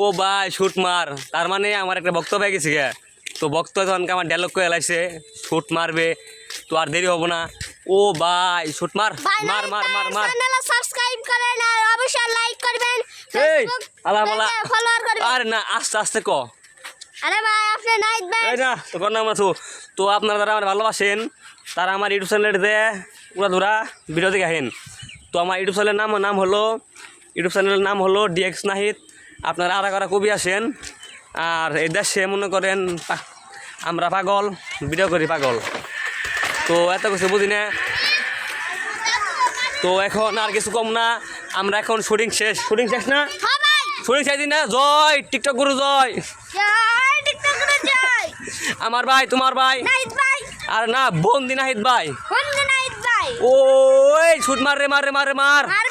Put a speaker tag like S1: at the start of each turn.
S1: ও ভাই শুট মার, তার মানে আমার একটা বক্তব্য হয়ে গেছে গে। তো বক্তব্য তখন আমার ডায়লগ করে এলাইছে, শুট মারবে, তো আর দেরি হবো না। ও ভাই শুট মার, মার মার মার মার।
S2: চ্যানেল সাবস্ক্রাইব করেন আর অবশ্যই লাইক করবেন,
S1: এই
S2: ফেসবুক
S1: আলা বলা,
S2: ফলোয়ার করবেন।
S1: আরে না আস্তে আস্তে ক।
S2: আরে ভাই আপনি নাইট ভাই
S1: এই না তো কর নাম আছো। তো আপনারা যারা আমার ভালোবাসেন তারা আমার ইউটিউব চ্যানেলে পুরা ধরা ভিডিও দেখে আহেন। তো আমার ইউটিউব চ্যানেলের চ্যানেলের নাম হলো ডিএক্স নাহিদ। আপনারা আরা করা কবি আসেন। আর এই দেশে মনে করেন আমরা পাগল, ভিডিও করি পাগল। তো এত কিছু বুঝি না। তো এখন আর কিছু কম না, আমরা এখন শুটিং শেষ না,
S2: হ্যাঁ ভাই
S1: শুটিং শেষ দিন না। জয় টিকটক গুরু জয়।
S2: জয় টিকটক করে জয়
S1: আমার ভাই তোমার ভাই,
S2: নাইট ভাই
S1: আর না বন্দি নাহিদ ভাই।
S2: বন্ধু নাইট ভাই
S1: ওই শুট মার রে মার রে মার রে মার।
S2: মার